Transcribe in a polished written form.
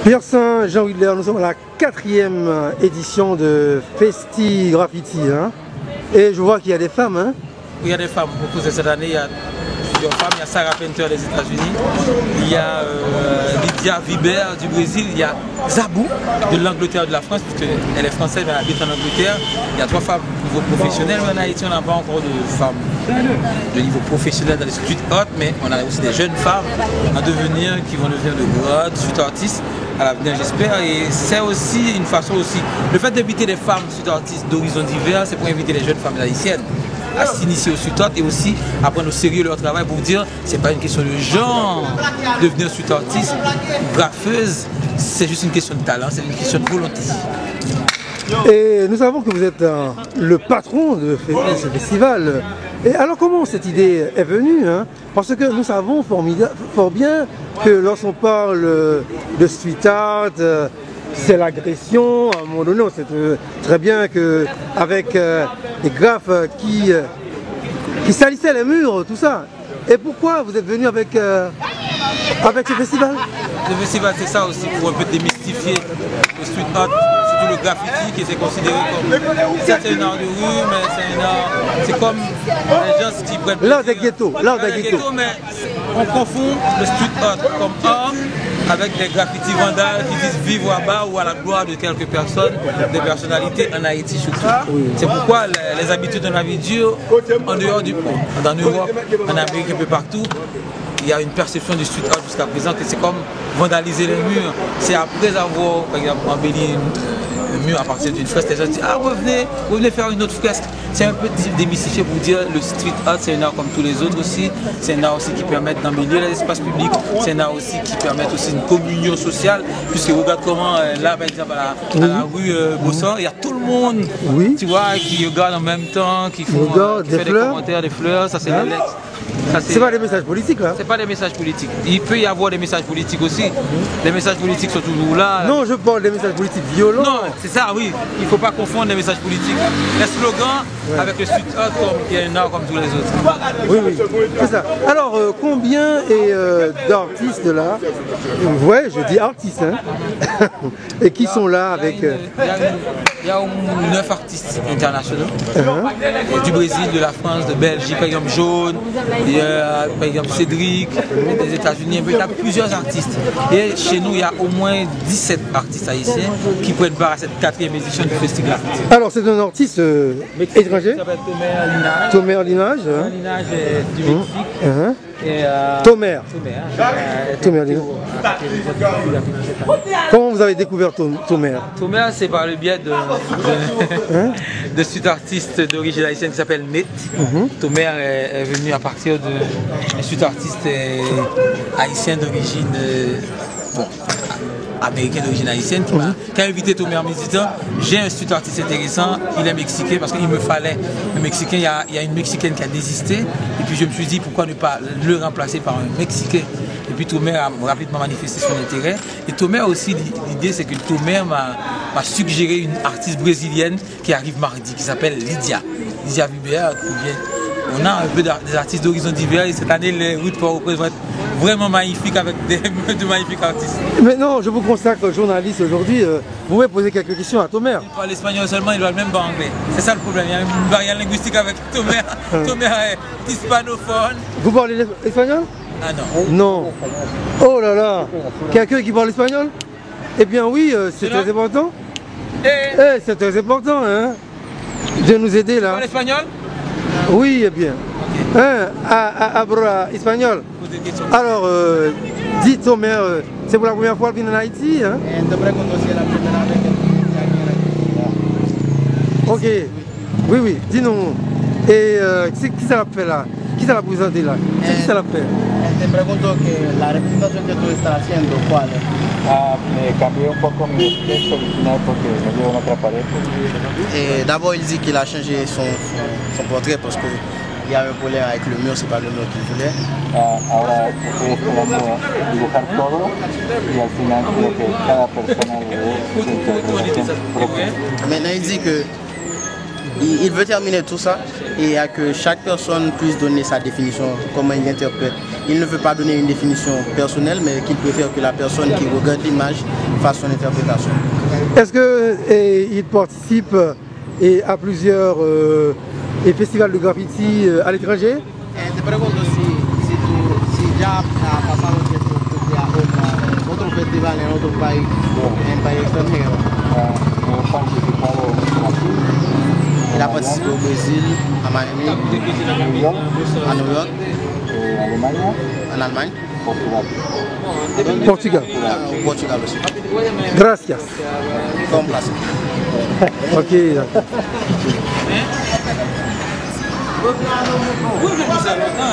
Pierre Saint, Jean Widler, nous sommes à la 4e édition de Festi Graffiti. Hein? Et je vois qu'il y a des femmes. Hein? Il y a des femmes. Beaucoup cette année, il y a plusieurs femmes. Il y a Sarah Painter des États-Unis. Il y a Lydia Viber du Brésil. Il y a Zabou de l'Angleterre de la France, puisqu'elle est française, mais elle habite en Angleterre. Il y a 3 femmes au niveau professionnel. Mais en Haïti, on n'a pas encore de femmes de niveau professionnel dans les street art, mais on a aussi des jeunes femmes à devenir qui vont devenir de grandes street artistes à l'avenir, j'espère. Et c'est aussi une façon aussi, le fait d'inviter des femmes street artistes d'horizons divers, c'est pour inviter les jeunes femmes haïtiennes à s'initier au street art et aussi à prendre au sérieux leur travail pour dire c'est pas une question de genre de devenir street artiste ou graffeuse, c'est juste une question de talent, c'est une question de volonté. Et nous savons que vous êtes le patron de ce festival. Et alors comment cette idée est venue, hein? Parce que nous savons fort bien que lorsqu'on parle de street art, c'est l'agression. À un moment donné, on sait très bien qu'avec des graphes qui salissaient les murs, tout ça. Et pourquoi vous êtes venu avec ce festival? Le festival, c'est ça aussi, pour un peu démystifier le street art, surtout le graffiti qui est considéré comme... C'est un art de rue, mais c'est un art... C'est comme les gens qui prennent... L'art des ghettos, l'art des ghettos. Mais on confond le street art comme art avec des graffitis vandales qui disent vivre à bas ou à la gloire de quelques personnes, des personnalités en Haïti surtout. Oui. C'est pourquoi les habitudes de la vie dure, en dehors du pont, en Europe, en Amérique, un peu partout, il y a une perception du street art jusqu'à présent que c'est comme vandaliser les murs. C'est après avoir, par exemple, embelli un mur à partir d'une fresque, les gens disent ah revenez faire une autre fresque. C'est un peu démystifié pour dire le street art c'est un art comme tous les autres aussi. C'est un art aussi qui permet d'embellir les espaces publics. C'est un art aussi qui permet aussi une communion sociale. Puisque regarde comment là par exemple à la rue Bossan, il y a tout le monde tu vois, qui regarde en même temps, qui font qui fait des commentaires, des fleurs, ça c'est l'Alex. C'est pas des messages politiques là? C'est pas des messages politiques. Il peut y avoir des messages politiques aussi. Les messages politiques sont toujours là. Non, je parle des messages politiques violents. Non, c'est ça, oui. Il ne faut pas confondre les messages politiques. Les slogans avec le street art qui est un art comme tous les autres. Oui, c'est ça. Alors, combien d'artistes là? Ouais, je dis artistes, hein? Et qui sont là avec... Il y a au moins 9 artistes internationaux. Du Brésil, de la France, de Belgique, par exemple Jaune, par exemple Cédric, des États-Unis, il y a plusieurs artistes. Et chez nous, il y a au moins 17 artistes haïtiens qui prennent part à cette 4e édition du Festival. Alors, c'est un artiste étranger? Il s'appelle Tomer Linage. Tomer Linage. Tomer Linage du Mexique. Tomer Linage. Comment vous avez découvert Tomer? Tomer, c'est par le biais de street artiste d'origine haïtienne qui s'appelle Net. Tomer est venu à partir d'un street artiste haïtien d'origine américain d'origine haïtienne qui a invité Tomer en me disant j'ai un street artiste intéressant, il est mexicain parce qu'il me fallait un mexicain, il y a une mexicaine qui a désisté et puis je me suis dit pourquoi ne pas le remplacer par un mexicain. Et puis Tomer a rapidement manifesté son intérêt. Et Tomer aussi, l'idée c'est que Tomer m'a suggéré une artiste brésilienne qui arrive mardi, qui s'appelle Lydia Viber, qui vient. On a un peu des artistes d'horizons divers et cette année les routes vont être vraiment magnifiques avec de magnifiques artistes. Mais non, je vous consacre journaliste aujourd'hui, vous pouvez poser quelques questions à Tomer. Il parle espagnol seulement, il ne parle même pas anglais. C'est ça le problème, il y a une barrière linguistique avec Tomer. Tomer est hispanophone. Vous parlez espagnol? Ah non. Non. Oh là là. Quelqu'un qui parle espagnol? Eh bien oui, c'est très important. C'est très important, hein, de nous aider là. Tu parles espagnol? Oui, eh bien. Habla espagnol. Alors, dis Tomer, c'est pour la première fois qu'il vient en Haïti, hein? Ok. Oui, dis-nous. Et qui ça l'a fait là? Qui ça l'a présenté là? C'est qui ça l'a fait? Te pregunto que la representación que tú estás haciendo, ¿cuál es? Me cambié un poco mi texto original porque me dio en otra pared. D'abord, il dit qu'il a changé son portrait parce qu'il y a un problème avec le mur, c'est pas le mur qu'il voulait. Ahora estoy esperando dibujar todo y al final creo que cada persona le dé su interpretación propia. Maintenant, il dit que il veut terminer tout ça et que chaque personne puisse donner sa définition, comment il interprète il ne veut pas donner une définition personnelle, mais qu'il préfère que la personne qui regarde l'image fasse son interprétation. Est-ce qu'il participe à plusieurs festivals de graffiti à l'étranger? Te pregunto si ya ha pasado tiempo a otro festival en otro país, en país extranjero. He participado en Brasil, Il a participé au Brésil, à Miami, New York, à New York, Alemania, en Allemagne, Portugal. Portugal. au Portugal aussi. Gracias. Comme place. Ok, d'accord. Oui, je ça longtemps. Hein.